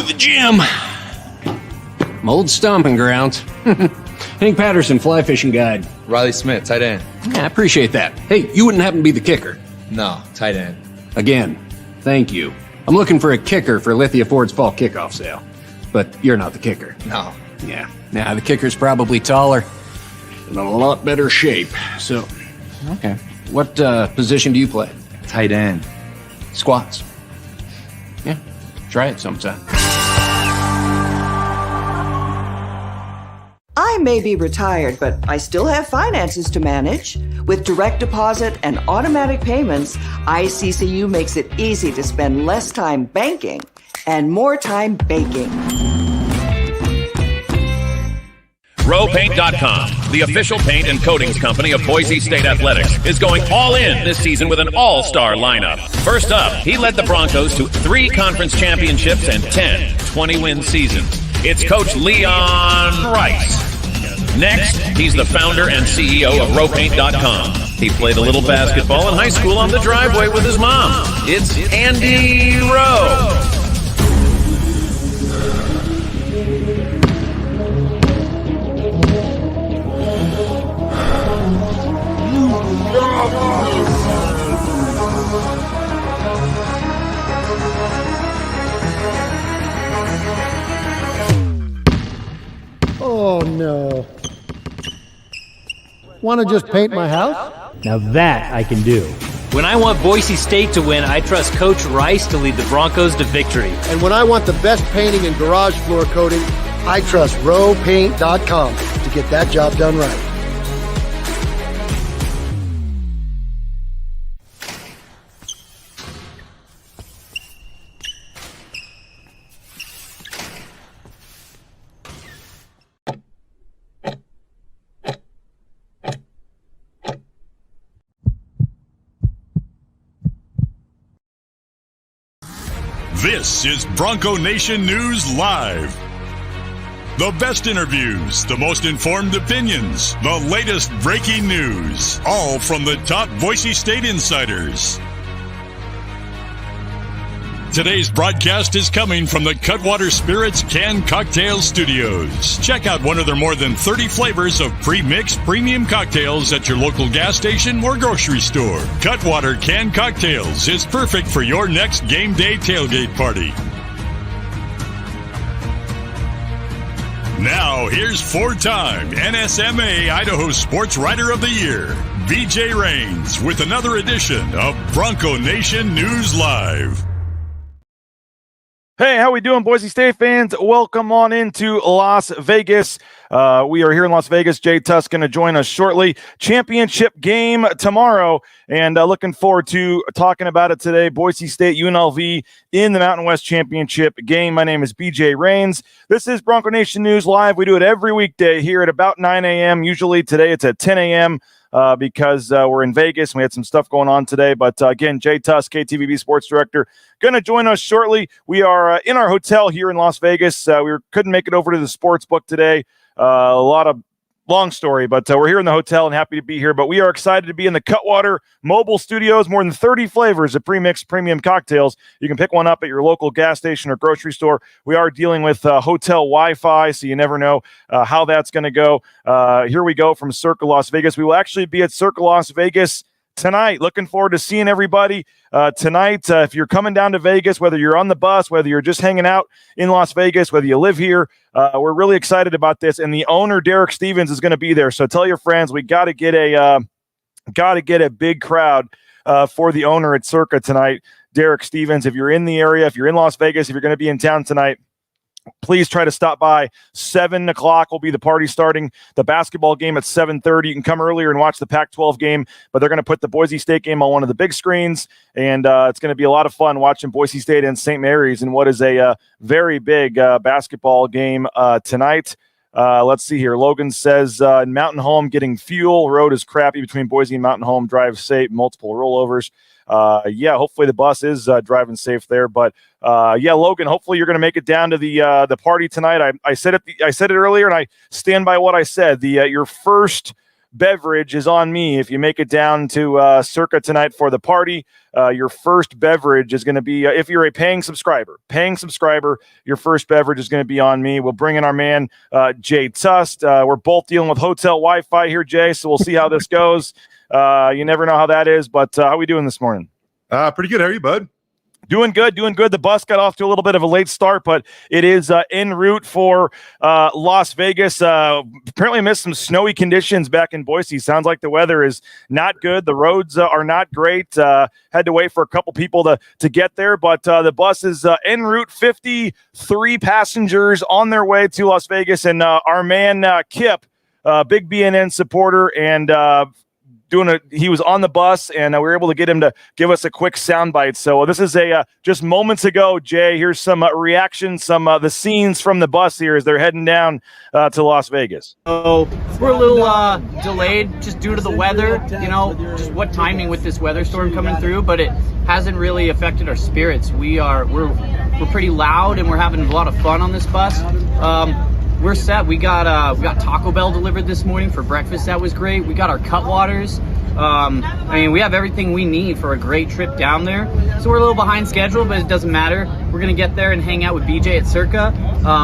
the gym. My old stomping grounds. Hank Patterson, fly fishing guide. Riley Smith, tight end. Yeah, I appreciate that. Hey, you wouldn't happen to be the kicker? No, tight end. Again, thank you. I'm looking for a kicker for Lithia Ford's fall kickoff sale. But you're not the kicker. No. Yeah, the kicker's probably taller and in a lot better shape. So, okay. What position do you play? Tight end. Squats. Yeah, try it sometime. I may be retired, but I still have finances to manage. With direct deposit and automatic payments, ICCU makes it easy to spend less time banking and more time baking. RowPaint.com, the official paint and coatings company of Boise State Athletics, is going all in this season with an all-star lineup. First up, he led the Broncos to 3 conference championships and 10 20-win seasons. It's Coach Leon Rice. Next, he's the founder and CEO of RowPaint.com. He played a little basketball in high school on the driveway with his mom. It's Andy Rowe. Oh, no. Want to just paint my house? Now that I can do. When I want Boise State to win, I trust Coach Rice to lead the Broncos to victory. And when I want the best painting and garage floor coating, I trust RowPaint.com to get that job done right. This is Bronco Nation News Live. The best interviews, the most informed opinions, the latest breaking news, all from the top Boise State insiders. Today's broadcast is coming from the Cutwater Spirits Canned Cocktail Studios. Check out one of their more than 30 flavors of pre-mixed premium cocktails at your local gas station or grocery store. Cutwater Canned Cocktails is perfect for your next game day tailgate party. Now, here's 4-time NSMA Idaho Sports Writer of the Year, BJ Rains, with another edition of Bronco Nation News Live. Hey, how we doing, Boise State fans? Welcome on into Las Vegas. We are here in Las Vegas. Jay Tust going to join us shortly. Championship game tomorrow, and looking forward to talking about it today. Boise State, UNLV in the Mountain West Championship game. My name is BJ Rains. This is Bronco Nation News Live. We do it every weekday here at about 9 a.m. Usually today it's at 10 a.m. Because we're in Vegas and we had some stuff going on today. But again, Jay Tust, KTVB Sports Director, going to join us shortly. We are in our hotel here in Las Vegas. We couldn't make it over to the sports book today. A lot of long story, but we're here in the hotel and happy to be here. But we are excited to be in the Cutwater Mobile Studios. More than 30 flavors of pre-mixed premium cocktails. You can pick one up at your local gas station or grocery store. We are dealing with hotel Wi-Fi, so you never know how that's going to go. Here we go from Circle Las Vegas. We will actually be at Circle Las Vegas tonight. Looking forward to seeing everybody tonight. If you're coming down to Vegas, whether you're on the bus, whether you're just hanging out in Las Vegas, whether you live here, we're really excited about this. And the owner, Derek Stevens, is going to be there. So tell your friends, we got to get a big crowd for the owner at Circa tonight, Derek Stevens. If you're in the area, if you're in Las Vegas, if you're going to be in town tonight, please try to stop by. 7 o'clock will be the party starting. The basketball game at 7:30. You can come earlier and watch the Pac-12 game, but they're going to put the Boise State game on one of the big screens, and it's going to be a lot of fun watching Boise State and St. Mary's in what is a very big basketball game tonight. Let's see here. Logan says, Mountain Home getting fuel. Road is crappy between Boise and Mountain Home. Drive safe, multiple rollovers. Hopefully the bus is driving safe there. But Logan, hopefully you're going to make it down to the party tonight. I said it earlier, and I stand by what I said. Your first beverage is on me. If you make it down to Circa tonight for the party, your first beverage is going to be, if you're a paying subscriber, your first beverage is going to be on me. We'll bring in our man, Jay Tust. We're both dealing with hotel Wi-Fi here, Jay, so we'll see how this goes. You never know how that is, but how are we doing this morning? Pretty good. How are you, bud? Doing good. The bus got off to a little bit of a late start, but it is en route for Las Vegas. Apparently missed some snowy conditions back in Boise. Sounds like the weather is not good. The roads are not great. Had to wait for a couple people to get there, but the bus is en route. 53 passengers on their way to Las Vegas, and our man Kip, big BNN supporter, and he was on the bus, and we were able to get him to give us a quick soundbite. So this is just moments ago, Jay. Here's some reactions, some the scenes from the bus here as they're heading down to Las Vegas. So we're a little delayed just due to the weather, just what timing with this weather storm coming through, but it hasn't really affected our spirits. We're pretty loud, and we're having a lot of fun on this bus. We're set. We got Taco Bell delivered this morning for breakfast. That was great. We got our Cutwaters. We have everything we need for a great trip down there. So we're a little behind schedule, but it doesn't matter. We're going to get there and hang out with BJ at Circa.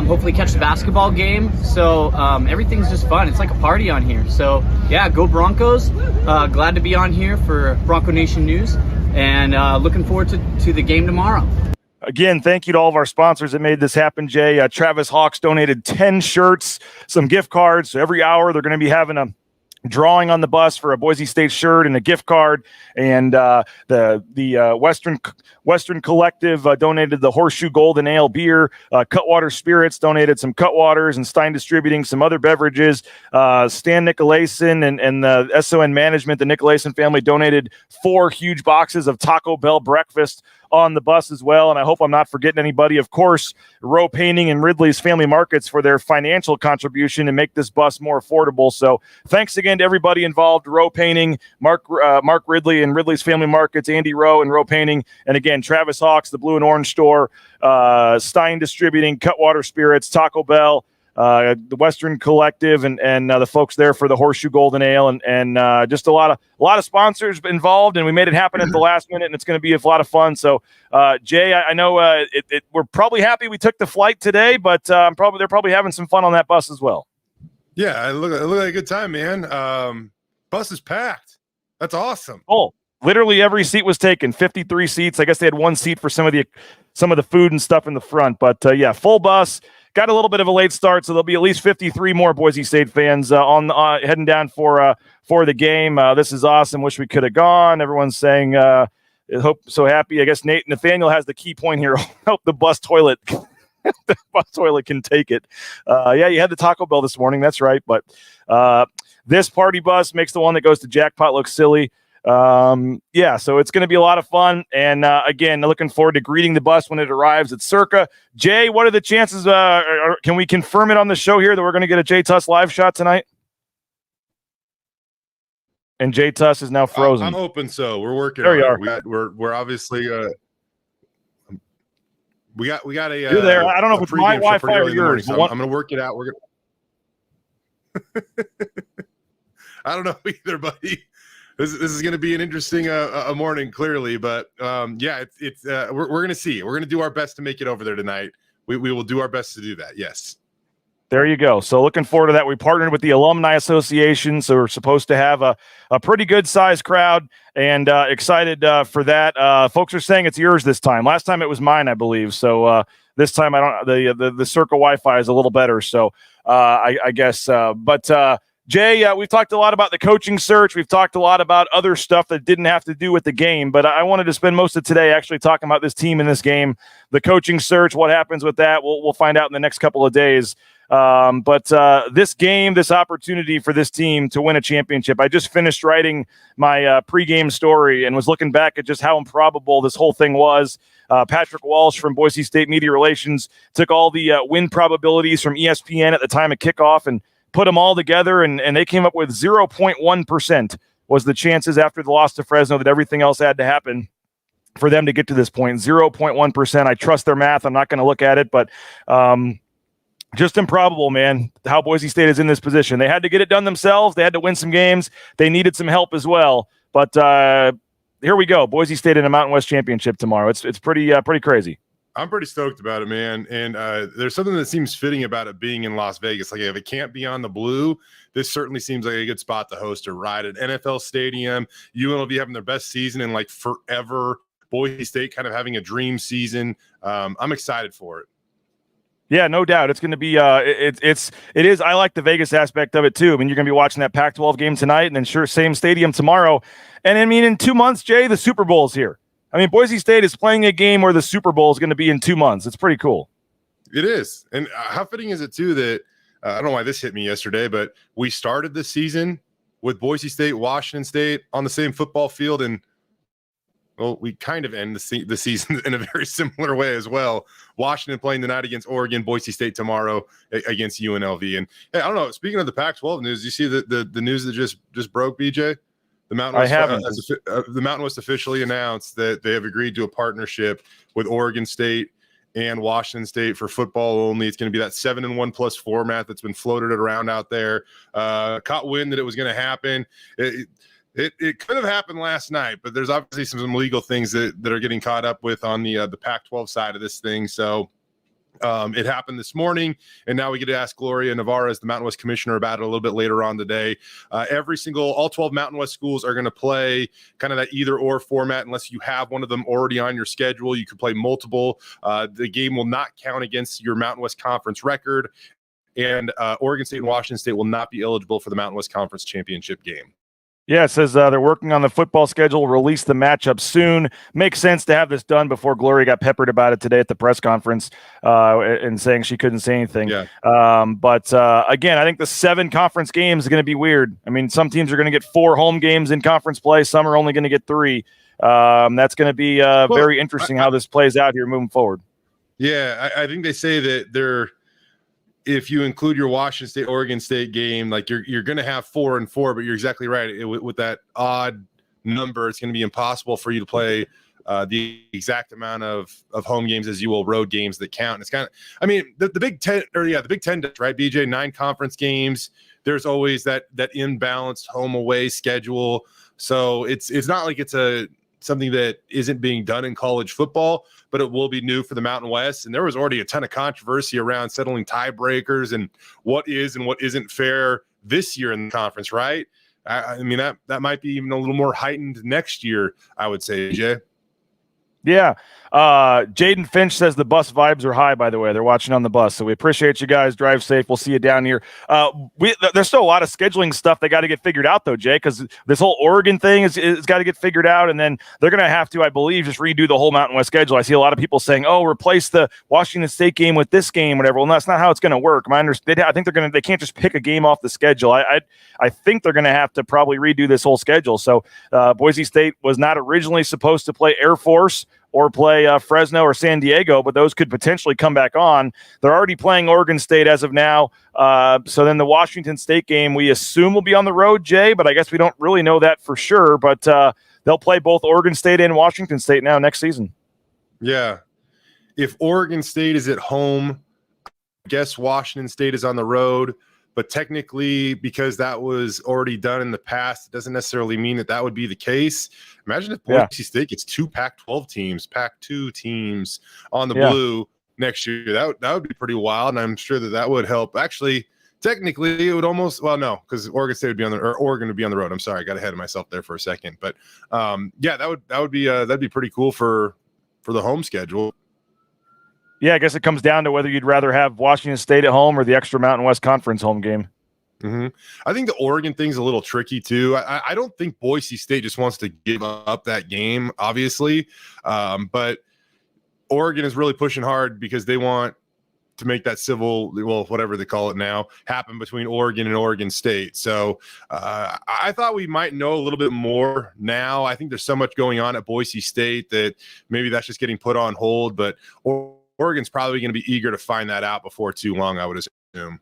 Hopefully catch the basketball game. So everything's just fun. It's like a party on here. So yeah, go Broncos. Glad to be on here for Bronco Nation News, and looking forward to the game tomorrow. Again, thank you to all of our sponsors that made this happen, Jay. Travis Hawks donated 10 shirts, some gift cards. So every hour they're going to be having a drawing on the bus for a Boise State shirt and a gift card. And the Western Collective donated the Horseshoe Golden Ale beer. Cutwater Spirits donated some Cutwaters, and Stein Distributing some other beverages. Stan Nicolason and the SON Management, the Nicolason family, donated 4 huge boxes of Taco Bell breakfast on the bus as well. And I hope I'm not forgetting anybody. Of course, Row Painting and Ridley's Family Markets for their financial contribution to make this bus more affordable. So thanks again to everybody involved: Row Painting, Mark Ridley and Ridley's Family Markets, Andy Rowe and Row Painting, and again Travis Hawks, the Blue and Orange Store, Stein Distributing, Cutwater Spirits, Taco Bell, the Western Collective, and the folks there for the Horseshoe Golden Ale, and just a lot of sponsors involved, and we made it happen at the last minute, and it's going to be a lot of fun. So Jay, I know we're probably happy we took the flight today, but they're probably having some fun on that bus as well. Yeah, it looked like a good time, man. Bus is packed. That's awesome. Oh, literally every seat was taken. 53 seats. I guess they had one seat for some of the food and stuff in the front, but yeah, full bus. Got a little bit of a late start, so there'll be at least 53 more Boise State fans heading down for the game. This is awesome. Wish we could have gone. Everyone's saying, hope so happy. I guess Nathaniel has the key point here. Hope the bus toilet can take it. Yeah, you had the Taco Bell this morning. That's right. But this party bus makes the one that goes to Jackpot look silly. Yeah, so it's going to be a lot of fun, and again, looking forward to greeting the bus when it arrives at Circa. Jay, what are the chances? Can we confirm it on the show here that we're going to get a Jay Tust live shot tonight? And Jay Tust is now frozen. I'm hoping so. We're working. There you are. We're obviously we got a. You're there. I don't know if it's my Wi-Fi or yours. So I'm going to work it out. We're going. I don't know either, buddy. This is going to be an interesting a morning, clearly, but yeah, we're going to see. We're going to do our best to make it over there tonight. We will do our best to do that. Yes. There you go. So looking forward to that. We partnered with the Alumni Association, so we're supposed to have a pretty good sized crowd, and excited for that. Folks are saying it's yours this time. Last time it was mine, I believe. So this time I don't. The Circa Wi-Fi is a little better. So I guess. But Jay, we've talked a lot about the coaching search. We've talked a lot about other stuff that didn't have to do with the game, but I wanted to spend most of today actually talking about this team in this game, the coaching search, what happens with that. We'll find out in the next couple of days. But this game, this opportunity for this team to win a championship, I just finished writing my pregame story and was looking back at just how improbable this whole thing was. Patrick Walsh from Boise State Media Relations took all the win probabilities from ESPN at the time of kickoff and put them all together, and they came up with 0.1% was the chances after the loss to Fresno that everything else had to happen for them to get to this point. 0.1%. I trust their math. I'm not going to look at it, but just improbable, man, how Boise State is in this position. They had to get it done themselves. They had to win some games. They needed some help as well. But here we go. Boise State in a Mountain West championship tomorrow. It's pretty crazy. I'm pretty stoked about it, man. And there's something that seems fitting about it being in Las Vegas. Like if it can't be on the blue, this certainly seems like a good spot to host a ride at NFL Stadium. UNLV having their best season in like forever. Boise State kind of having a dream season. I'm excited for it. Yeah, no doubt. It's going to be it is. I like the Vegas aspect of it too. I mean, you're going to be watching that Pac-12 game tonight, and then same stadium tomorrow. And I mean, in 2 months, Jay, the Super Bowl's here. I mean, Boise State is playing a game where the Super Bowl is going to be in 2 months. It's pretty cool. It is. And how fitting is it, too, that I don't know why this hit me yesterday, but we started this season with Boise State, Washington State on the same football field. And, well, we kind of end the season in a very similar way as well. Washington playing tonight against Oregon, Boise State tomorrow against UNLV. And, hey, I don't know, speaking of the Pac-12 news, you see the news that just broke, BJ? The Mountain West officially announced that they have agreed to a partnership with Oregon State and Washington State for football only. It's going to be that 7-1+ format that's been floated around out there. Caught wind that it was going to happen. It could have happened last night, but there's obviously some legal things that are getting caught up with on the Pac-12 side of this thing. So it happened this morning, and now we get to ask Gloria Navarez, the Mountain West commissioner, about it a little bit later on today. All 12 Mountain West schools are going to play kind of that either-or format unless you have one of them already on your schedule. You can play multiple. The game will not count against your Mountain West Conference record, and Oregon State and Washington State will not be eligible for the Mountain West Conference Championship game. Yeah, it says they're working on the football schedule, release the matchup soon. Makes sense to have this done before Gloria got peppered about it today at the press conference and saying she couldn't say anything. Yeah. But again, I think the 7 conference games is going to be weird. I mean, some teams are going to get 4 home games in conference play. Some are only going to get 3. That's going to be very interesting how this plays out here moving forward. Yeah, I think they say that if you include your Washington State, Oregon State game, like you're going to have 4 and 4, but you're exactly right. With that odd number, it's going to be impossible for you to play the exact amount of home games as you will road games that count. And it's kind of, I mean, the Big Ten, the Big Ten does, right, BJ? 9 conference games. There's always that imbalanced home away schedule. So it's not like it's something that isn't being done in college football, but it will be new for the Mountain West. And there was already a ton of controversy around settling tiebreakers and what is and what isn't fair this year in the conference, right? I mean, that might be even a little more heightened next year, I would say, Jay. Yeah. Jaden Finch says the bus vibes are high, by the way. They're watching on the bus. So we appreciate you guys. Drive safe. We'll see you down here. There's still a lot of scheduling stuff they got to get figured out, though, Jay, because this whole Oregon thing is got to get figured out. And then they're going to have to, I believe, just redo the whole Mountain West schedule. I see a lot of people saying, oh, replace the Washington State game with this game, whatever. Well, that's not how it's going to work. I think they can't just pick a game off the schedule. I think they're going to have to probably redo this whole schedule. So Boise State was not originally supposed to play Air Force or play Fresno or San Diego, but those could potentially come back on. They're already playing Oregon State as of now. So then the Washington State game, we assume will be on the road, Jay, but I guess we don't really know that for sure. But they'll play both Oregon State and Washington State now next season. Yeah. If Oregon State is at home, I guess Washington State is on the road. But technically, because that was already done in the past, it doesn't necessarily mean that would be the case. Imagine if Boise State gets 2 Pac-12 teams, Pac-2 teams on the blue next year. That would be pretty wild, and I'm sure that would help. Actually, technically, it would almost because Oregon State would be Oregon would be on the road. I'm sorry, I got ahead of myself there for a second. But that'd be pretty cool for the home schedule. Yeah, I guess it comes down to whether you'd rather have Washington State at home or the extra Mountain West Conference home game. Mm-hmm. I think the Oregon thing's a little tricky too. I don't think Boise State just wants to give up that game, obviously. But Oregon is really pushing hard because they want to make that whatever they call it now, happen between Oregon and Oregon State. So I thought we might know a little bit more now. I think there's so much going on at Boise State that maybe that's just getting put on hold, but Oregon's probably going to be eager to find that out before too long, I would assume.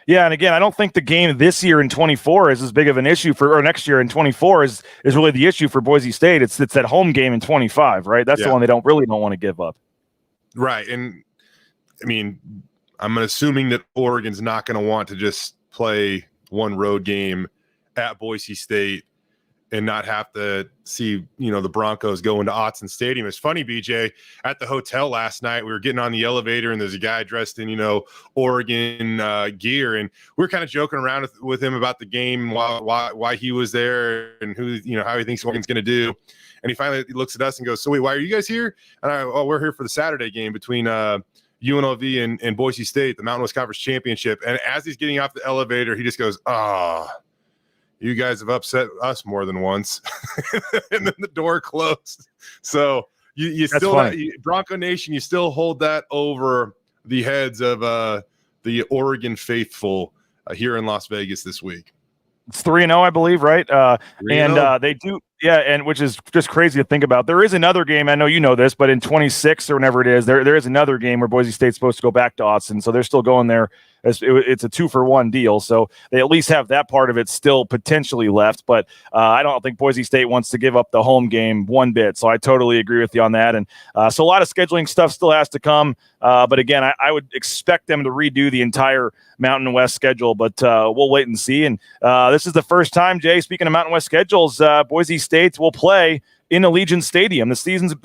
Yeah, and again, I don't think the game this year in 24 is as big of an issue or next year in 24 is really the issue for Boise State. It's that home game in 25, right? That's the one they don't want to give up. Right, and I mean, I'm assuming that Oregon's not going to want to just play one road game at Boise State and not have to see, the Broncos go into Autzen Stadium. It's funny, BJ, at the hotel last night, we were getting on the elevator and there's a guy dressed in, Oregon gear. And we were kind of joking around with him about the game, why he was there and who, how he thinks Oregon's going to do. And he finally looks at us and goes, so wait, why are you guys here? And we're here for the Saturday game between UNLV and Boise State, the Mountain West Conference Championship. And as he's getting off the elevator, he just goes, you guys have upset us more than once. And then the door closed. So you still, Bronco Nation, you still hold that over the heads of the Oregon faithful here in Las Vegas this week. It's 3-0, I believe, right? And they do, and which is just crazy to think about. There is another game, I know you know this, but in 26 or whenever it is, there is another game where Boise State's supposed to go back to Autzen, so they're still going there. It's a 2-for-1 deal, so they at least have that part of it still potentially left, but I don't think Boise State wants to give up the home game one bit, so I totally agree with you on that. And so a lot of scheduling stuff still has to come, but again, I would expect them to redo the entire Mountain West schedule, but we'll wait and see. And this is the first time, Jay, speaking of Mountain West schedules, Boise State will play in Allegiant Stadium. The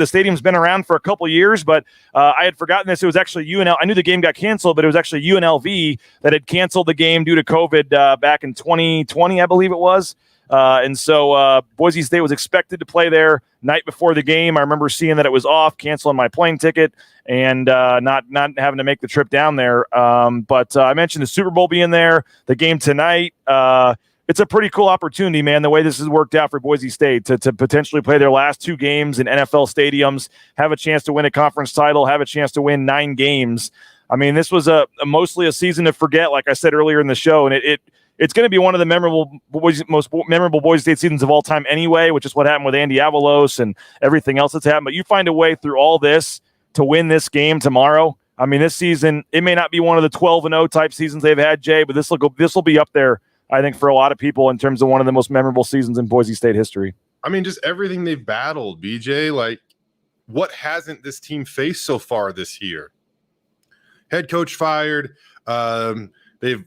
stadium's been around for a couple of years, but I had forgotten this. It was actually UNL. I knew the game got canceled, but it was actually UNLV that had canceled the game due to COVID back in 2020, I believe it was. And so Boise State was expected to play there night before the game. I remember seeing that it was off, canceling my plane ticket, and not having to make the trip down there. But I mentioned the Super Bowl being there, the game tonight. It's a pretty cool opportunity, man, the way this has worked out for Boise State to potentially play their last two games in NFL stadiums, have a chance to win a conference title, have a chance to win 9 games. I mean, this was mostly a season to forget, like I said earlier in the show, and it's going to be one of the most memorable Boise State seasons of all time anyway, which is what happened with Andy Avalos and everything else that's happened. But you find a way through all this to win this game tomorrow. I mean, this season, it may not be one of the 12-0 type seasons they've had, Jay, but this will be up there, I think, for a lot of people in terms of one of the most memorable seasons in Boise State history. I mean, just everything they've battled, BJ. Like, what hasn't this team faced so far this year? Head coach fired. They've,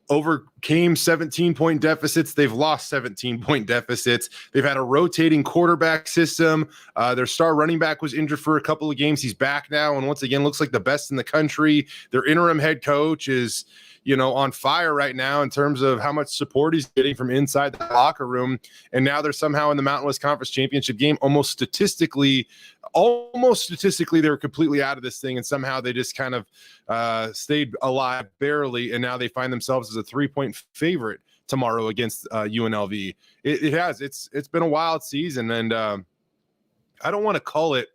overcame 17-point deficits. They've lost 17-point deficits. They've had a rotating quarterback system. Their star running back was injured for a couple of games. He's back now, and once again looks like the best in the country. Their interim head coach is, on fire right now in terms of how much support he's getting from inside the locker room. And now they're somehow in the Mountain West Conference Championship game. Almost statistically, they were completely out of this thing, and somehow they just kind of stayed alive barely, and now they find themselves as a 3-point favorite tomorrow against UNLV. It's been a wild season, and I don't want to call it.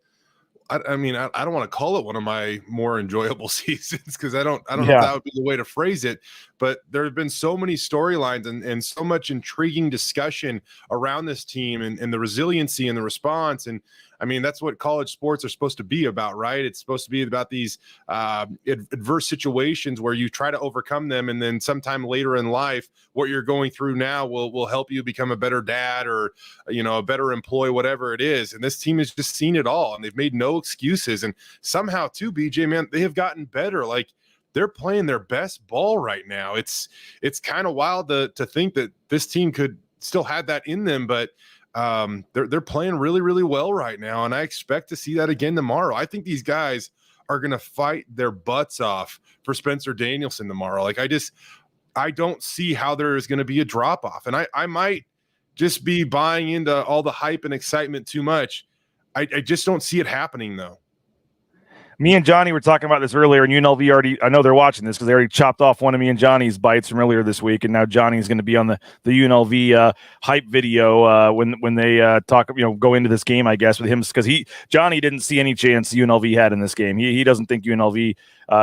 I don't want to call it one of my more enjoyable seasons, because I don't know if that would be the way to phrase it. But there have been so many storylines and so much intriguing discussion around this team and the resiliency and the response. And I mean, that's what college sports are supposed to be about, right? It's supposed to be about these adverse situations where you try to overcome them, and then sometime later in life, what you're going through now will help you become a better dad or, a better employee, whatever it is. And this team has just seen it all, and they've made no excuses. And somehow too, BJ, man, they have gotten better. Like, they're playing their best ball right now. It's kind of wild to think that this team could still have that in them, but they're playing really, really well right now, and I expect to see that again tomorrow. I think these guys are going to fight their butts off for Spencer Danielson tomorrow. Like, I don't see how there is going to be a drop off, and I might just be buying into all the hype and excitement too much. I just don't see it happening, though. Me and Johnny were talking about this earlier, and UNLV already, I know they're watching this because they already chopped off one of me and Johnny's bites from earlier this week, and now Johnny's going to be on the UNLV hype video when they talk, go into this game, I guess, with him, because Johnny didn't see any chance UNLV had in this game. He doesn't think UNLV,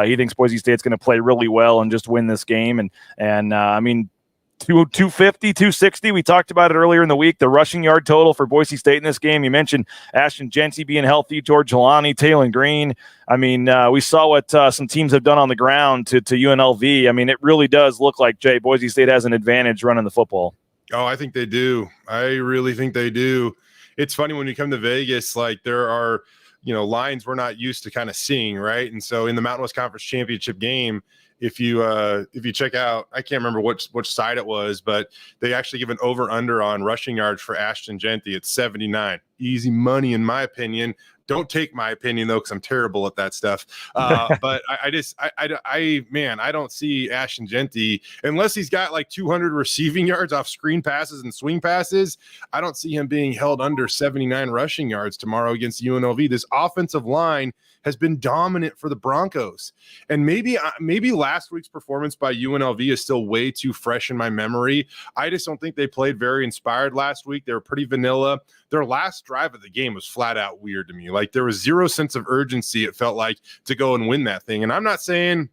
he thinks Boise State's going to play really well and just win this game, and I mean, 250, 260. We talked about it earlier in the week. The rushing yard total for Boise State in this game. You mentioned Ashton Genty being healthy, George Helani, Taylon Green. I mean, we saw what some teams have done on the ground to UNLV. I mean, it really does look like, Jay, Boise State has an advantage running the football. Oh, I think they do. I really think they do. It's funny when you come to Vegas, like there are lines we're not used to kind of seeing, right? And so in the Mountain West Conference Championship game, if you check out, I can't remember which side it was, but they actually give an over-under on rushing yards for Ashton Genty at 79. Easy money, in my opinion. Don't take my opinion, though, because I'm terrible at that stuff. But I don't see Ashton Genty, unless he's got like 200 receiving yards off screen passes and swing passes. I don't see him being held under 79 rushing yards tomorrow against UNLV. This offensive line has been dominant for the Broncos. And maybe last week's performance by UNLV is still way too fresh in my memory. I just don't think they played very inspired last week. They were pretty vanilla. Their last drive of the game was flat out weird to me. Like, there was zero sense of urgency, it felt like, to go and win that thing. And I'm not saying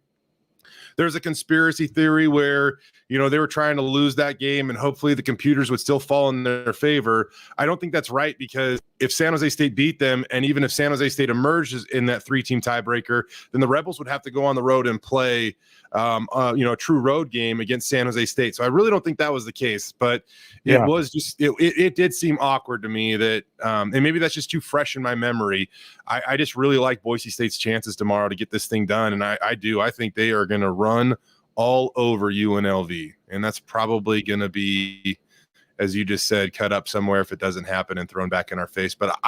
there's a conspiracy theory where, they were trying to lose that game and hopefully the computers would still fall in their favor. I don't think that's right, because if San Jose State beat them, and even if San Jose State emerges in that 3-team tiebreaker, then the Rebels would have to go on the road and play, a true road game against San Jose State. So I really don't think that was the case, but it did seem awkward to me that, and maybe that's just too fresh in my memory. I just really like Boise State's chances tomorrow to get this thing done. And I think they are going to run all over UNLV, and that's probably going to be, as you just said, cut up somewhere if it doesn't happen and thrown back in our face. But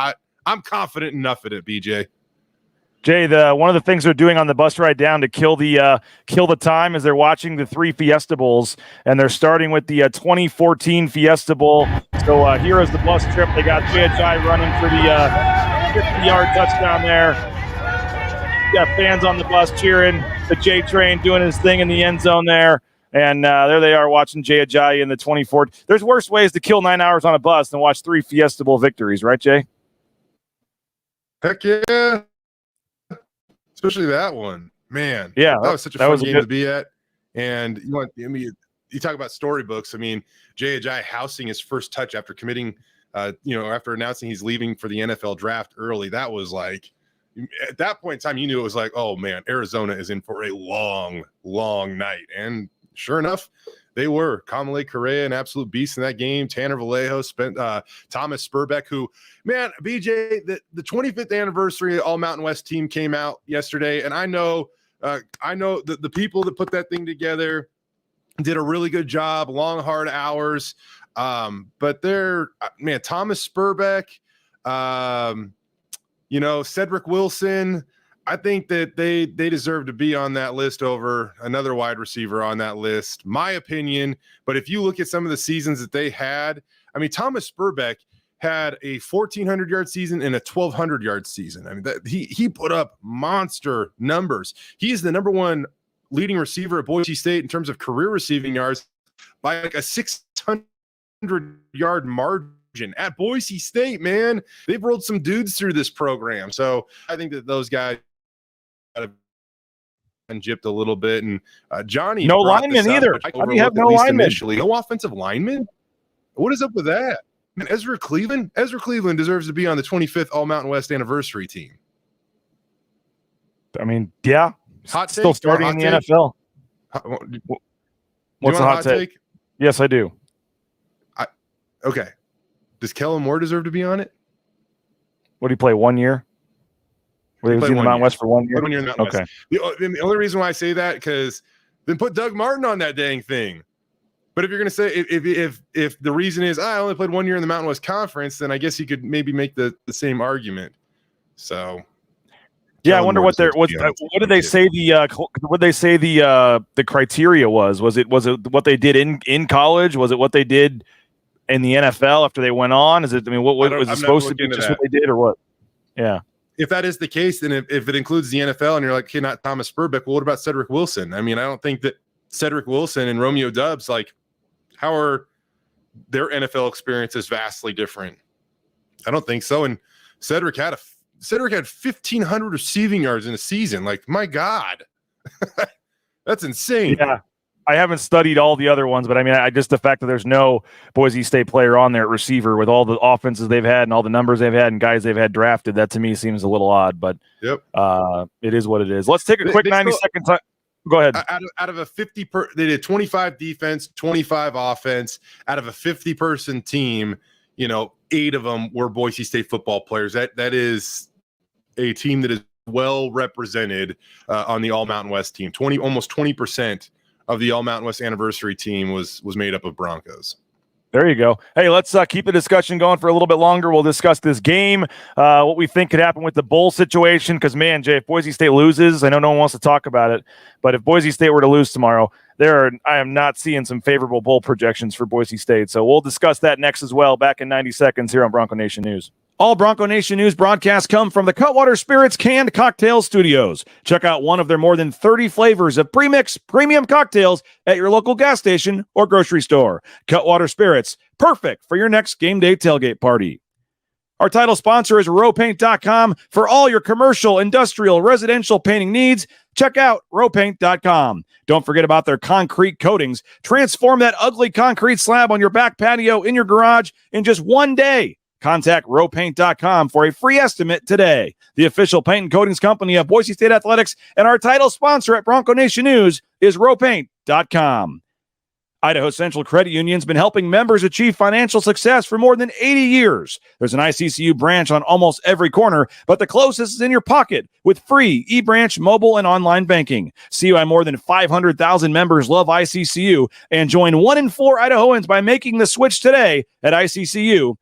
I'm confident enough in it, BJ. Jay, one of the things they're doing on the bus ride down to kill the time is they're watching the 3 Fiesta Bowls, and they're starting with the 2014 Fiesta Bowl. So here is the bus trip. They got Jay running for the 50-yard touchdown there. Got fans on the bus cheering. The J Train doing his thing in the end zone there. And there they are watching Jay Ajayi in the 24. There's worse ways to kill 9 hours on a bus than watch 3 Fiesta Bowl victories, right, Jay? Heck yeah. Especially that one. Man. Yeah. That was such a fun game to be at. And you talk about storybooks. I mean, Jay Ajayi housing his first touch after committing, after announcing he's leaving for the NFL draft early. That was like, at that point in time, you knew it was like, oh man, Arizona is in for a long, long night. And sure enough, they were. Kamale Correa, an absolute beast in that game. Tanner Vallejo, Thomas Spurbeck, who, man, BJ, the 25th anniversary All Mountain West team came out yesterday, and I know the people that put that thing together did a really good job. Long, hard hours, but Thomas Spurbeck, Cedric Wilson, I think that they deserve to be on that list over another wide receiver on that list, my opinion. But if you look at some of the seasons that they had, I mean, Thomas Spurbeck had a 1,400-yard season and a 1,200-yard season. I mean, he put up monster numbers. He's the number one leading receiver at Boise State in terms of career receiving yards by like a 600-yard margin. At Boise State, man, they've rolled some dudes through this program. So I think that those guys have been gypped a little bit. And Johnny, no linemen either. How do you have no linemen? Initially, no offensive linemen. What is up with that? Man, Ezra Cleveland deserves to be on the 25th All Mountain West anniversary team. I mean, yeah, hot take, still starting in the NFL. What's a hot take? Yes, I do. Okay. Does Kellen Moore deserve to be on it? What do you play, 1 year? Was he in the Mountain West for 1 year? 1 year in the Mountain West. The only reason why I say that, because then put Doug Martin on that dang thing. But if you're going to say, if the reason is, I only played 1 year in the Mountain West Conference, then I guess you could maybe make the same argument. So, yeah, I wonder what did they say the criteria was? Was it what they did in college? Was it what they did in the NFL after they went on? Is it? I mean, what was it supposed to be? Just what they did, or what? Yeah. If that is the case, then if it includes the NFL, and you're like, okay, not Thomas Spurbeck, well, what about Cedric Wilson? I mean, I don't think that Cedric Wilson and Romeo Doubs, like, how are their NFL experiences vastly different? I don't think so. And Cedric had 1,500 receiving yards in a season. Like, my God, that's insane. Yeah. I haven't studied all the other ones, but I mean, just the fact that there's no Boise State player on there at receiver with all the offenses they've had and all the numbers they've had and guys they've had drafted, that to me seems a little odd, but it is what it is. Let's take a quick 90-second time. Go ahead. Out of a 50 they did 25 defense, 25 offense. Out of a 50-person team, 8 of them were Boise State football players. That is a team that is well represented on the All Mountain West team. Almost 20% of the All Mountain West anniversary team was made up of Broncos. There you go. Hey, let's keep the discussion going for a little bit longer. We'll discuss this game, what we think could happen with the bowl situation. Because, man, Jay, if Boise State loses, I know no one wants to talk about it, but if Boise State were to lose tomorrow, I am not seeing some favorable bowl projections for Boise State. So we'll discuss that next as well, back in 90 seconds here on Bronco Nation News. All Bronco Nation News broadcasts come from the Cutwater Spirits Canned Cocktail Studios. Check out one of their more than 30 flavors of pre-mix premium cocktails at your local gas station or grocery store. Cutwater Spirits, perfect for your next game day tailgate party. Our title sponsor is rowpaint.com. For all your commercial, industrial, residential painting needs, check out rowpaint.com. Don't forget about their concrete coatings. Transform that ugly concrete slab on your back patio in your garage in just one day. Contact rowpaint.com for a free estimate today. The official paint and coatings company of Boise State Athletics, and our title sponsor at Bronco Nation News is rowpaint.com. Idaho Central Credit Union's been helping members achieve financial success for more than 80 years. There's an ICCU branch on almost every corner, but the closest is in your pocket with free eBranch mobile and online banking. See why more than 500,000 members love ICCU, and join 1 in 4 Idahoans by making the switch today at ICCU.com.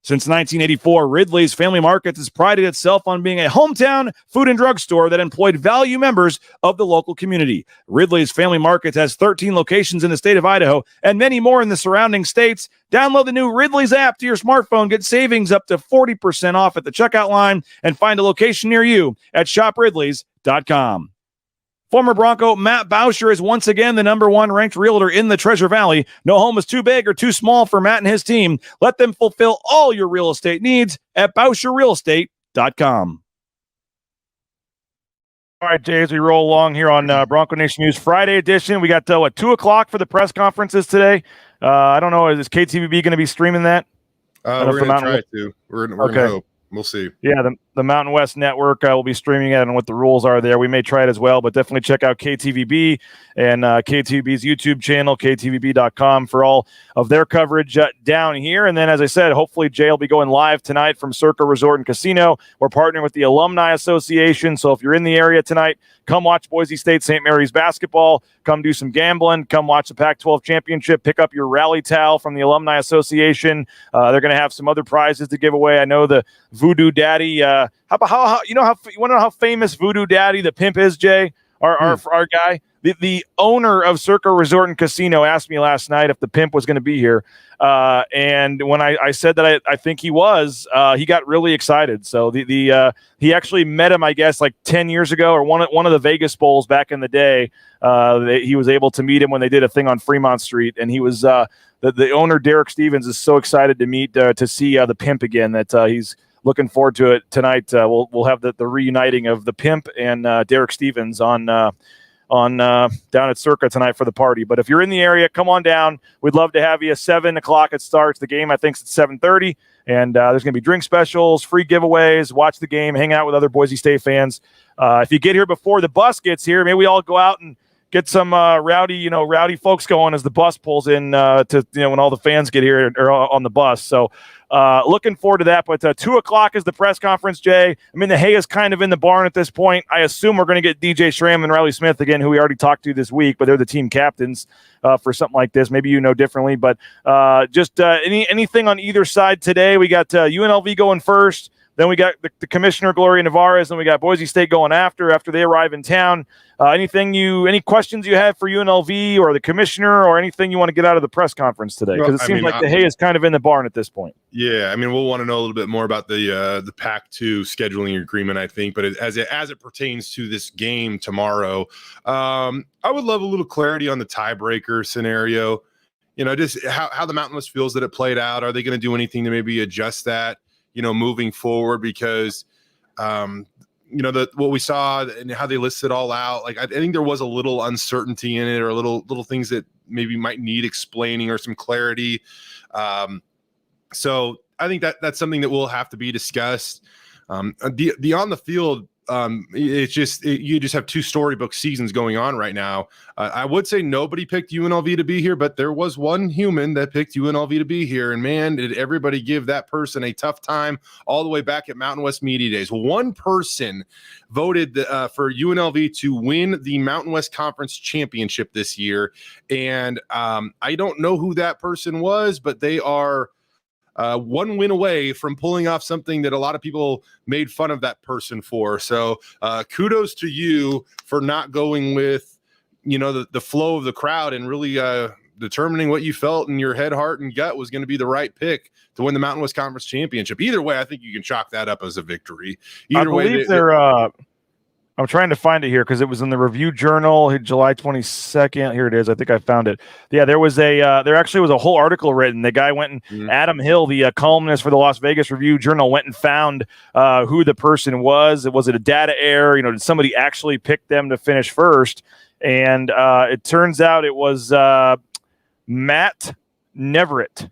Since 1984, Ridley's Family Markets has prided itself on being a hometown food and drug store that employed value members of the local community. Ridley's Family Markets has 13 locations in the state of Idaho and many more in the surrounding states. Download the new Ridley's app to your smartphone, get savings up to 40% off at the checkout line, and find a location near you at shopridleys.com. Former Bronco Matt Bauscher is once again the number 1 ranked realtor in the Treasure Valley. No home is too big or too small for Matt and his team. Let them fulfill all your real estate needs at BauscherRealEstate.com. All right, Jay, as we roll along here on Bronco Nation News Friday edition, we got 2 o'clock for the press conferences today. I don't know, is KTVB going to be streaming that? We're going to try to. We're going to hope. We'll see. Yeah, the Mountain West Network will be streaming it and what the rules are there. We may try it as well, but definitely check out KTVB and KTVB's YouTube channel, ktvb.com, for all of their coverage down here. And then, as I said, hopefully Jay will be going live tonight from Circa Resort and Casino. We're partnering with the Alumni Association, so if you're in the area tonight, come watch Boise State St. Mary's basketball. Come do some gambling. Come watch the Pac-12 championship. Pick up your rally towel from the Alumni Association. They're going to have some other prizes to give away. I know the Voodoo Daddy. How you want to know how famous Voodoo Daddy the pimp is, Jay? Our guy. The owner of Circa Resort and Casino asked me last night if the pimp was going to be here. And when I said that I think he was, he got really excited. So he actually met him, I guess, like 10 years ago, or one of the Vegas Bowls back in the day. He was able to meet him when they did a thing on Fremont Street. And he was the owner, Derek Stevens, is so excited to see the pimp again that he's looking forward to it tonight. We'll have the reuniting of the pimp and Derek Stevens on down at Circa tonight for the party. But if you're in the area, come on down. We'd love to have you. 7 o'clock it starts. The game, I think, is at 7:30. And there's going to be drink specials, free giveaways, watch the game, hang out with other Boise State fans. If you get here before the bus gets here, maybe we all go out and get some rowdy folks going as the bus pulls in when all the fans get here or on the bus. So looking forward to that. But 2 o'clock is the press conference, Jay. I mean, the hay is kind of in the barn at this point. I assume we're going to get DJ Schramm and Riley Smith again, who we already talked to this week, but they're the team captains for something like this. Maybe you know differently, but anything on either side today. We got UNLV going first. Then we got the commissioner, Gloria Navarez. Then we got Boise State going after they arrive in town. Any questions you have for UNLV or the commissioner, or anything you want to get out of the press conference today? Because it seems like the hay is kind of in the barn at this point. Yeah, I mean, we'll want to know a little bit more about the Pac-2 scheduling agreement, I think. But as it pertains to this game tomorrow, I would love a little clarity on the tiebreaker scenario. Just how the Mountain West feels that it played out. Are they going to do anything to maybe adjust that, moving forward? Because what we saw and how they listed all out, like I think there was a little uncertainty in it, or little things that maybe might need explaining or some clarity. So I think that's something that will have to be discussed. The on the field you just have two storybook seasons going on right now. I would say nobody picked UNLV to be here, but there was one human that picked UNLV to be here, and man, did everybody give that person a tough time all the way back at Mountain West Media Days. One person voted for UNLV to win the Mountain West Conference Championship this year, and I don't know who that person was, but they are one win away from pulling off something that a lot of people made fun of that person for. So kudos to you for not going with, the flow of the crowd and really determining what you felt in your head, heart, and gut was going to be the right pick to win the Mountain West Conference Championship. Either way, I think you can chalk that up as a victory. Either way, I'm trying to find it here because it was in the Review Journal, July 22nd. Here it is. I think I found it. Yeah, there actually was a whole article written. The guy went and Adam Hill, the columnist for the Las Vegas Review Journal, went and found who the person was. Was it a data error? Did somebody actually pick them to finish first? And it turns out it was Matt Neverett.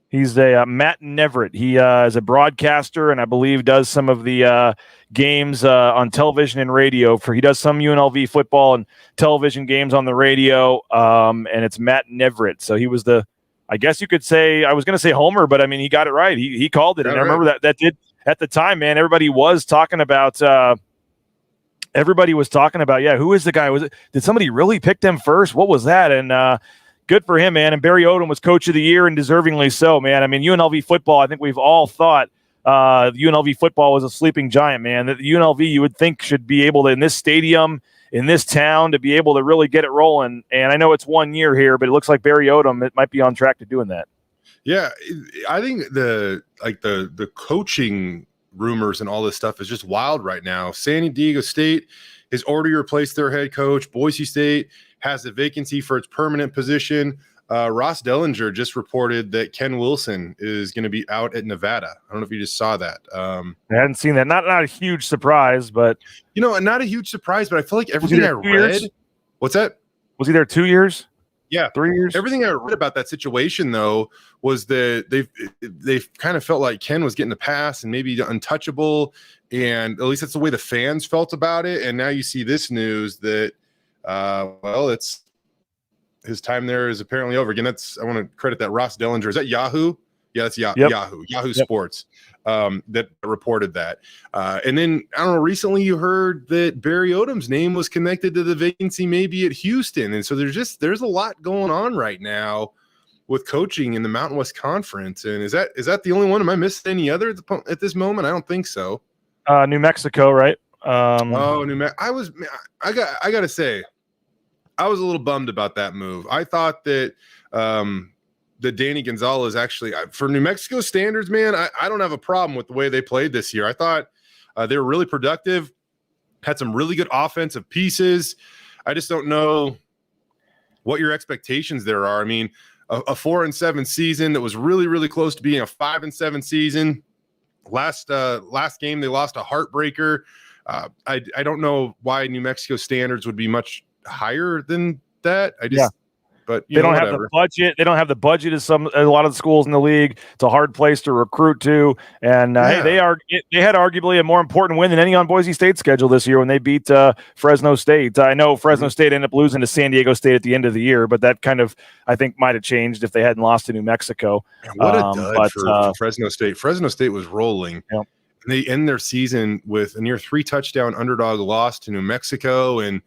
He's Matt Neverett. He is a broadcaster and I believe does some of the games on television and radio. He does some UNLV football and television games on the radio. And it's Matt Neverett. So he was I guess you could say, I was going to say homer, but I mean, he got it right. He called it. And I remember that did at the time, man, everybody was talking about, who is the guy? Did somebody really pick them first? What was that? And, good for him, man. And Barry Odom was coach of the year and deservingly so, man. I mean, UNLV football, I think we've all thought UNLV football was a sleeping giant, man. That UNLV you would think should be able to, in this stadium, in this town, to be able to really get it rolling. And I know it's 1 year here, but it looks like Barry Odom, it might be on track to doing that. Yeah, I think the coaching rumors and all this stuff is just wild right now. San Diego State has already replaced their head coach. Boise State has a vacancy for its permanent position. Ross Dellinger just reported that Ken Wilson is going to be out at Nevada. I don't know if you just saw that. I hadn't seen that. Not a huge surprise, but not a huge surprise. But I feel like everything I read. What's that? Was he there 2 years? Yeah, 3 years. Everything I read about that situation, though, was that they've kind of felt like Ken was getting a pass and maybe untouchable, and at least that's the way the fans felt about it. And now you see this news that. It's his time there is apparently over. Again, I want to credit that Ross Dellinger. Is that Yahoo? Yeah, that's Yahoo Sports that reported that. And then, I don't know, recently you heard that Barry Odom's name was connected to the vacancy maybe at Houston. And so there's a lot going on right now with coaching in the Mountain West Conference. And is that the only one? Am I missing any other at this moment? I don't think so. New Mexico, right? New Mexico. I got to say, I was a little bummed about that move. I thought that Danny Gonzalez actually, for New Mexico standards, man, I don't have a problem with the way they played this year. I thought they were really productive, had some really good offensive pieces. I just don't know what your expectations there are. I mean, a 4-7 season that was really, really close to being a 5-7 season. Last game, they lost a heartbreaker. I don't know why New Mexico standards would be much higher than that. But they don't have the budget. They don't have the budget as a lot of the schools in the league. It's a hard place to recruit to. And hey, they had arguably a more important win than any on Boise State's schedule this year when they beat Fresno State. I know Fresno State ended up losing to San Diego State at the end of the year, but that kind of, I think, might have changed if they hadn't lost to New Mexico. Man, what a dud for Fresno State. Fresno State was rolling. Yep. And they end their season with a near 3-touchdown underdog loss to New Mexico. And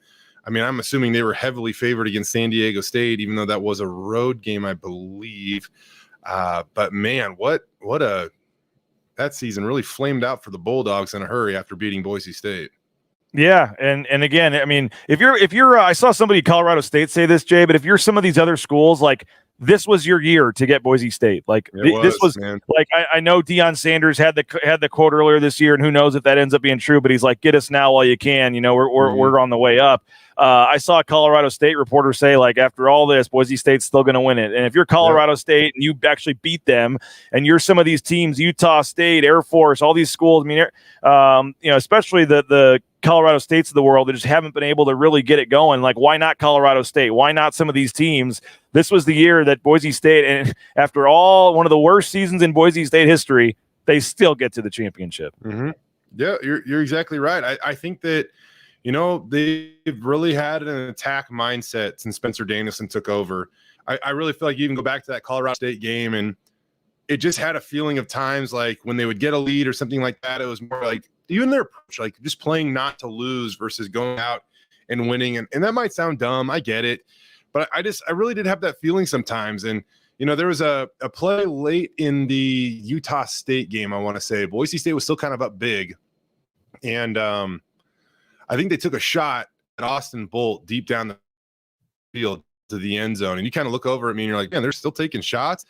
I mean, I'm assuming they were heavily favored against San Diego State, even though that was a road game, I believe. But man, that season really flamed out for the Bulldogs in a hurry after beating Boise State. Yeah, and again, I mean, if you're, I saw somebody at Colorado State say this, Jay, but if you're some of these other schools, like this was your year to get Boise State. Like this was man. Like I know Deion Sanders had the quote earlier this year, and who knows if that ends up being true. But he's like, get us now while you can. We're on the way up. I saw a Colorado State reporter say, like, after all this, Boise State's still going to win it. And if you're Colorado State and you actually beat them, and you're some of these teams, Utah State, Air Force, all these schools, I mean, especially the Colorado States of the world that just haven't been able to really get it going. Like, why not Colorado State? Why not some of these teams? This was the year that Boise State, and after all, one of the worst seasons in Boise State history, they still get to the championship. Mm-hmm. Yeah, you're exactly right. I think that, they've really had an attack mindset since Spencer Danielson took over. I really feel like you even go back to that Colorado State game, and it just had a feeling of times like when they would get a lead or something like that, it was more like even their approach, like just playing not to lose versus going out and winning. And that might sound dumb. I get it. But I really did have that feeling sometimes. And, there was a play late in the Utah State game, I want to say. Boise State was still kind of up big. And I think they took a shot at Austin Bolt deep down the field to the end zone. And you kind of look over at me and you're like, man, they're still taking shots.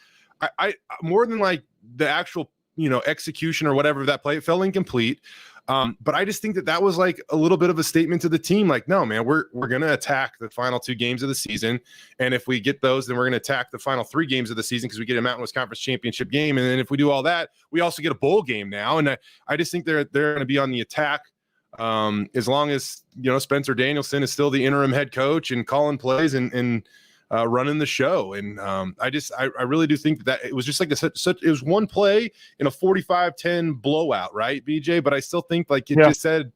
I more than like the actual, execution or whatever of that play, it felt incomplete. But I just think that was like a little bit of a statement to the team. Like, no, man, we're going to attack the final 2 games of the season. And if we get those, then we're going to attack the final 3 games of the season because we get a Mountain West Conference championship game. And then if we do all that, we also get a bowl game now. And I just think they're going to be on the attack as long as, Spencer Danielson is still the interim head coach and calling plays and running the show. And I really do think that it was just like it was one play in a 45-10 blowout, right, BJ? But I still think like it just said,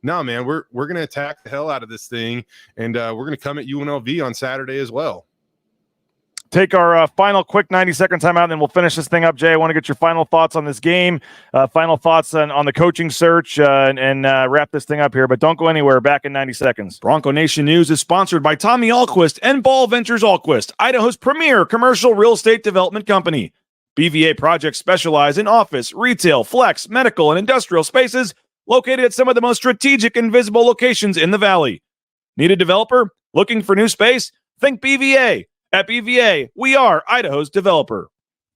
no, man, we're going to attack the hell out of this thing. And we're going to come at UNLV on Saturday as well. Take our final quick 90-second timeout, and then we'll finish this thing up. Jay, I want to get your final thoughts on this game, final thoughts on the coaching search, and wrap this thing up here. But don't go anywhere. Back in 90 seconds. Bronco Nation News is sponsored by Tommy Alquist and Ball Ventures Alquist, Idaho's premier commercial real estate development company. BVA projects specialize in office, retail, flex, medical, and industrial spaces located at some of the most strategic and visible locations in the valley. Need a developer? Looking for new space? Think BVA. At BVA, we are Idaho's developer.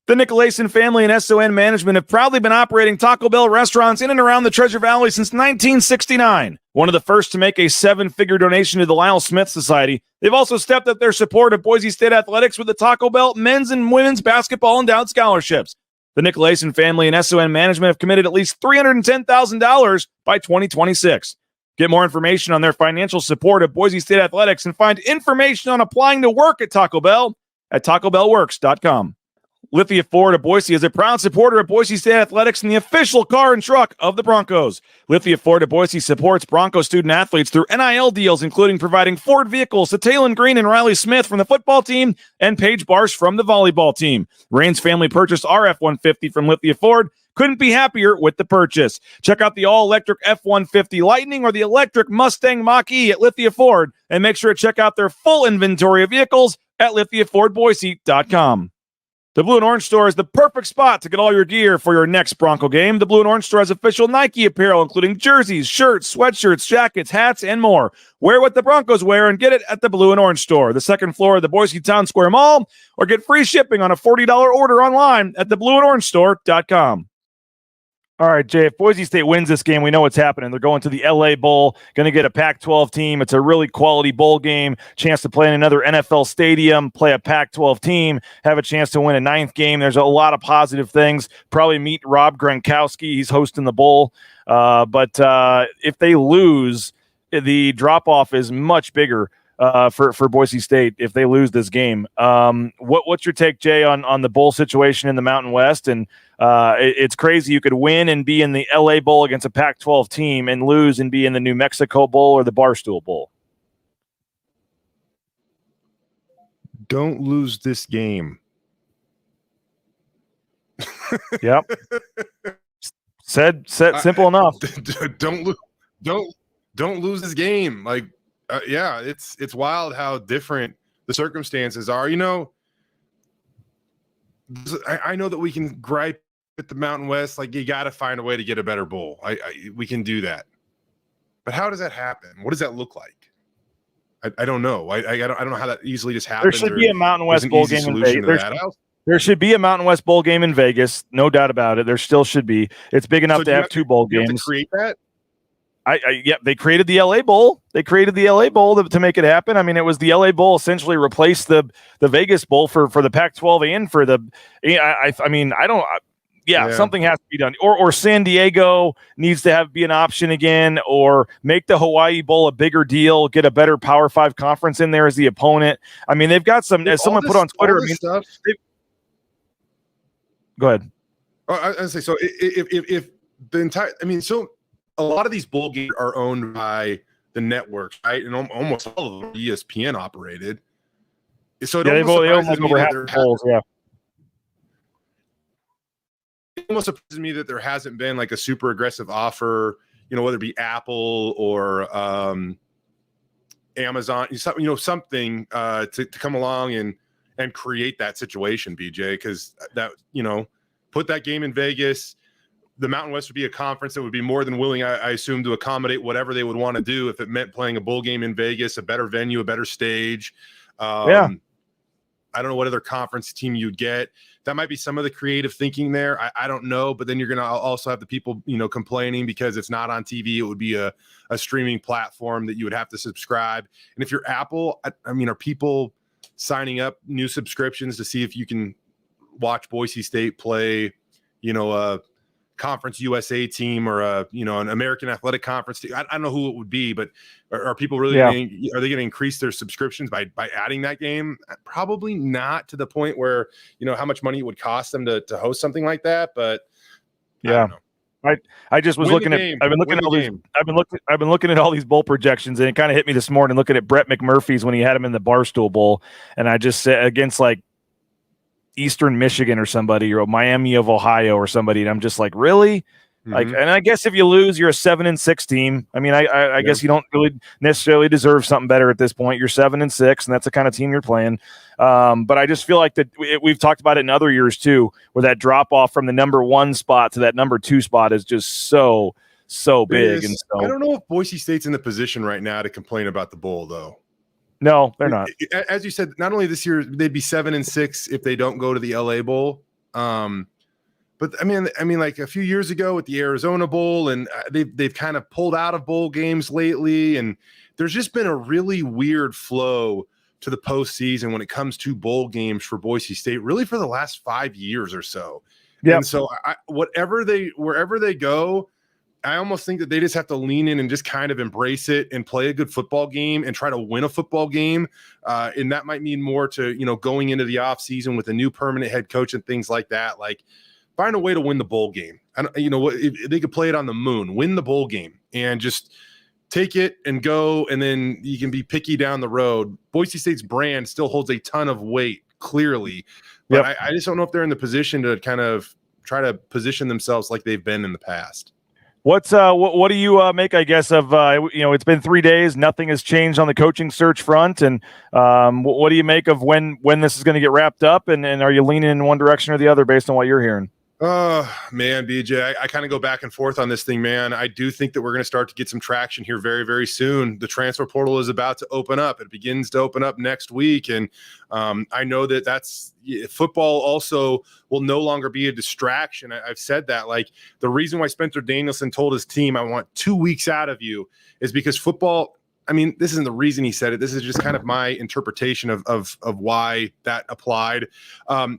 The Nicolason family and SON management have proudly been operating Taco Bell restaurants in and around the Treasure Valley since 1969. One of the first to make a 7-figure donation to the Lyle Smith Society, they've also stepped up their support of Boise State athletics with the Taco Bell men's and women's basketball endowed scholarships. The Nicolason family and SON management have committed at least $310,000 by 2026. Get more information on their financial support of Boise State athletics and find information on applying to work at Taco Bell at tacobellworks.com. Lithia Ford of Boise is a proud supporter of Boise State athletics and the official car and truck of the Broncos. Lithia Ford of Boise supports Bronco student athletes through NIL deals, including providing Ford vehicles to Taylon Green and Riley Smith from the football team and Paige Barsh from the volleyball team. Rain's family purchased our F-150 from Lithia Ford. Couldn't be happier with the purchase. Check out the all-electric F-150 Lightning or the electric Mustang Mach-E at Lithia Ford, and make sure to check out their full inventory of vehicles at lithiafordboise.com. The Blue and Orange Store is the perfect spot to get all your gear for your next Bronco game. The Blue and Orange Store has official Nike apparel, including jerseys, shirts, sweatshirts, jackets, hats, and more. Wear what the Broncos wear and get it at the Blue and Orange Store, the second floor of the Boise Town Square Mall, or get free shipping on a $40 order online at theblueandorangestore.com. All right, Jay, if Boise State wins this game, we know what's happening. They're going to the LA Bowl, going to get a Pac-12 team. It's a really quality bowl game, chance to play in another NFL stadium, play a Pac-12 team, have a chance to win a 9th game. There's a lot of positive things. Probably meet Rob Gronkowski. He's hosting the bowl. But if they lose, the drop-off is much bigger for Boise State if they lose this game. What's your take, Jay, on the bowl situation in the Mountain West? And it's crazy. You could win and be in the LA Bowl against a Pac-12 team and lose and be in the New Mexico Bowl or the Barstool Bowl. Don't lose this game. Yep. Said simple enough. Don't lose this game. Like, yeah, it's wild how different the circumstances are. I know that we can gripe at the Mountain West, like you got to find a way to get a better bowl. We can do that, but how does that happen? What does that look like? I don't know. I don't know how that easily just happens. There should be a Mountain West bowl game in Vegas. There should be a Mountain West bowl game in Vegas, no doubt about it. There still should be. It's big enough to have 2 bowl games. You have to create that. Yeah, they created the LA Bowl. They created the LA Bowl to make it happen. I mean, it was the LA Bowl essentially replaced the Vegas Bowl for the Pac-12 and for the. Something has to be done. Or San Diego needs to be an option again, or make the Hawaii Bowl a bigger deal. Get a better Power 5 conference in there as the opponent. I mean, they've got some. As someone put on Twitter, go ahead. I say so. If the entire, a lot of these bowl games are owned by the networks, right? And almost all of them are ESPN operated. So they own like over half the bowls, yeah. It almost surprises me that there hasn't been like a super aggressive offer, whether it be Apple or Amazon, something to come along and create that situation, BJ, because that, put that game in Vegas. The Mountain West would be a conference that would be more than willing, I assume, to accommodate whatever they would want to do if it meant playing a bowl game in Vegas, a better venue, a better stage. Yeah. I don't know what other conference team you'd get. That might be some of the creative thinking there. I don't know. But then you're going to also have the people, complaining because it's not on TV. It would be a streaming platform that you would have to subscribe. And if you're Apple, are people signing up new subscriptions to see if you can watch Boise State play, a Conference USA team or an American Athletic Conference team? I don't know who it would be, but are people really are they going to increase their subscriptions by adding that game? Probably not to the point where how much money it would cost them to host something like that. But I don't know. I just was looking at I've been looking at all these bowl projections, and it kind of hit me this morning looking at Brett McMurphy's when he had him in the Barstool Bowl, and I just said against like Eastern Michigan or somebody, or Miami of Ohio or somebody, and I'm just like, really? Like, and I guess if you lose, you're a 7-6 team. I mean, I guess you don't really necessarily deserve something better at this point. You're 7-6, and that's the kind of team you're playing. But I just feel like that we've talked about it in other years too, where that drop off from the number 1 spot to that number 2 spot is just so big. And so I don't know if Boise State's in the position right now to complain about the bowl, though. No, they're not. As you said, not only this year, they'd be 7-6 if they don't go to the LA Bowl. But I mean, like a few years ago with the Arizona Bowl, and they've kind of pulled out of bowl games lately, and there's just been a really weird flow to the postseason when it comes to bowl games for Boise State, really for the last 5 years or so. Yeah. And so wherever they go, I almost think that they just have to lean in and just kind of embrace it and play a good football game and try to win a football game. And that might mean more to, going into the offseason with a new permanent head coach and things like that. Like, find a way to win the bowl game. If they could play it on the moon, win the bowl game and just take it and go. And then you can be picky down the road. Boise State's brand still holds a ton of weight, clearly. But I just don't know if they're in the position to kind of try to position themselves like they've been in the past. What do you make, I guess, of it's been 3 days, nothing has changed on the coaching search front, and what do you make of when this is going to get wrapped up, and are you leaning in one direction or the other based on what you're hearing? Oh, man, BJ, I kind of go back and forth on this thing, man. I do think that we're going to start to get some traction here very, very soon. The transfer portal is about to open up. It begins to open up next week. And I know that's football also will no longer be a distraction. I've said that. Like, the reason why Spencer Danielson told his team, I want 2 weeks out of you, is because football – I mean, this isn't the reason he said it. This is just kind of my interpretation of why that applied.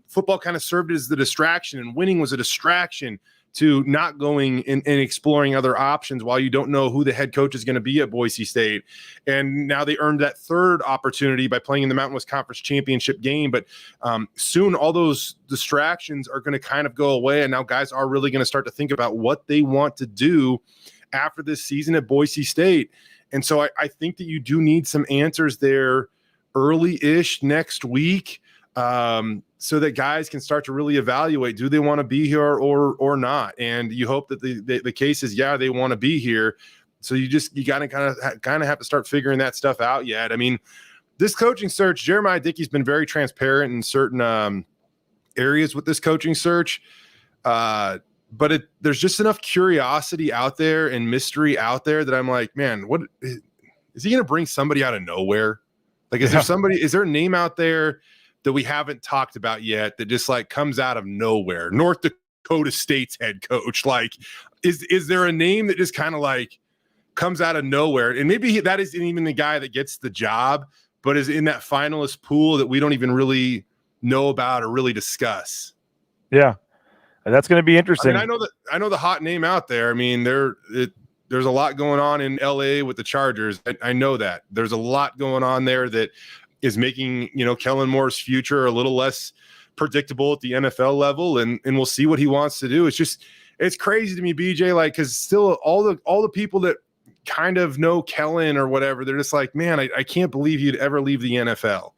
Football kind of served as the distraction, and winning was a distraction to not going and exploring other options while you don't know who the head coach is going to be at Boise State. And now they earned that third opportunity by playing in the Mountain West Conference Championship game. But soon all those distractions are going to kind of go away, and now guys are really going to start to think about what they want to do after this season at Boise State. And so I think that you do need some answers there early-ish next week, so that guys can start to really evaluate, do they want to be here or not? And you hope that the case is, yeah, they want to be here. So you got to kind of have to start figuring that stuff out yet. I mean, this coaching search, Jeremiah Dickey's been very transparent in certain areas with this coaching search. But there's just enough curiosity out there and mystery out there that I'm like, man, what is he going to bring somebody out of nowhere? Like, is there a name out there that we haven't talked about yet that just like comes out of nowhere? North Dakota State's head coach. Like, is there a name that just kind of like comes out of nowhere? And maybe that isn't even the guy that gets the job, but is in that finalist pool that we don't even really know about or really discuss. Yeah. That's going to be interesting. I mean, I know the hot name out there. I mean, there's a lot going on in LA with the Chargers. I know that there's a lot going on there that is making, Kellen Moore's future a little less predictable at the NFL level. And we'll see what he wants to do. It's just, it's crazy to me, BJ, like, because still all the people that kind of know Kellen or whatever, they're just like, man, I can't believe you'd ever leave the NFL.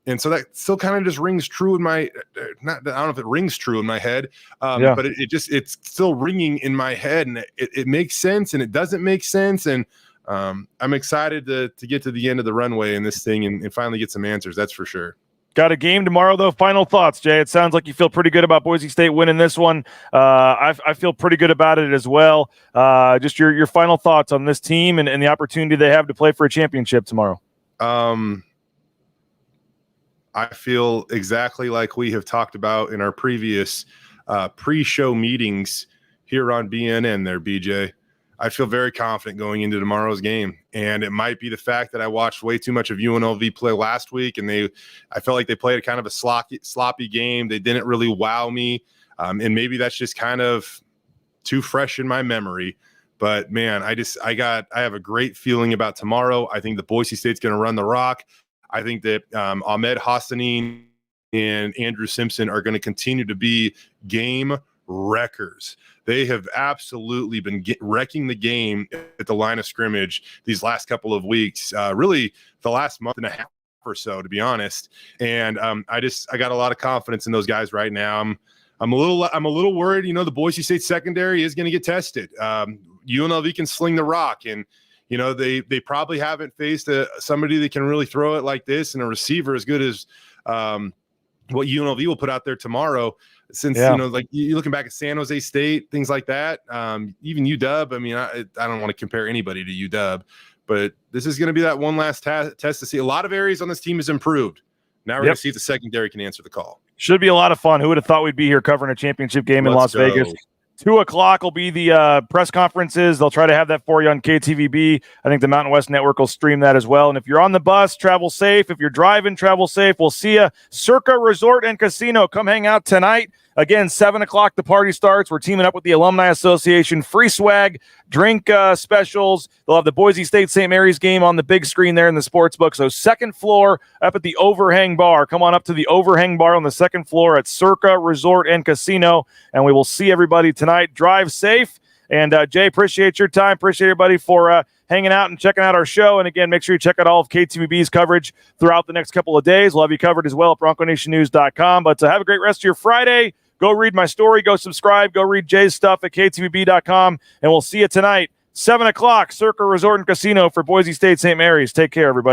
And so that still kind of just rings true in my, I don't know if it rings true in my head, but it's still ringing in my head, and it makes sense and it doesn't make sense. And I'm excited to get to the end of the runway in this thing and finally get some answers. That's for sure. Got a game tomorrow, though. Final thoughts, Jay. It sounds like you feel pretty good about Boise State winning this one. I feel pretty good about it as well. Just your final thoughts on this team and the opportunity they have to play for a championship tomorrow. I feel exactly like we have talked about in our previous pre-show meetings here on BNN there, BJ. I feel very confident going into tomorrow's game. And it might be the fact that I watched way too much of UNLV play last week, and I felt like they played a kind of a sloppy game. They didn't really wow me. And maybe that's just kind of too fresh in my memory. But man, I have a great feeling about tomorrow. I think the Boise State's going to run the rock. I think that Ahmed Hassanin and Andrew Simpson are going to continue to be game wreckers. They have absolutely been wrecking the game at the line of scrimmage these last couple of weeks, really the last month and a half or so, to be honest. And I got a lot of confidence in those guys right now. I'm a little worried. You know, the Boise State secondary is going to get tested. UNLV can sling the rock, and you know they probably haven't faced somebody that can really throw it like this, and a receiver as good as what UNLV will put out there tomorrow. Since you know, like you're looking back at San Jose State, things like that, even UW. I mean, I don't want to compare anybody to UW, but this is going to be that one last test to see. A lot of areas on this team has improved. Now we're going to see if the secondary can answer the call. Should be a lot of fun. Who would have thought we'd be here covering a championship game in Las Vegas? 2:00 will be the press conferences. They'll try to have that for you on KTVB. I think the Mountain West Network will stream that as well. And if you're on the bus, travel safe. If you're driving, travel safe. We'll see you. Circa Resort and Casino. Come hang out tonight. Again, 7:00 the party starts. We're teaming up with the Alumni Association. Free swag, drink specials. They'll have the Boise State St. Mary's game on the big screen there in the sports book. So second floor up at the Overhang Bar. Come on up to the Overhang Bar on the second floor at Circa Resort and Casino. And we will see everybody tonight. Drive safe. And Jay, appreciate your time. Appreciate everybody for hanging out and checking out our show. And again, make sure you check out all of KTVB's coverage throughout the next couple of days. We'll have you covered as well at BroncoNationNews.com. But have a great rest of your Friday. Go read my story. Go subscribe. Go read Jay's stuff at KTVB.com. And we'll see you tonight, 7:00, Circa Resort and Casino for Boise State St. Mary's. Take care, everybody.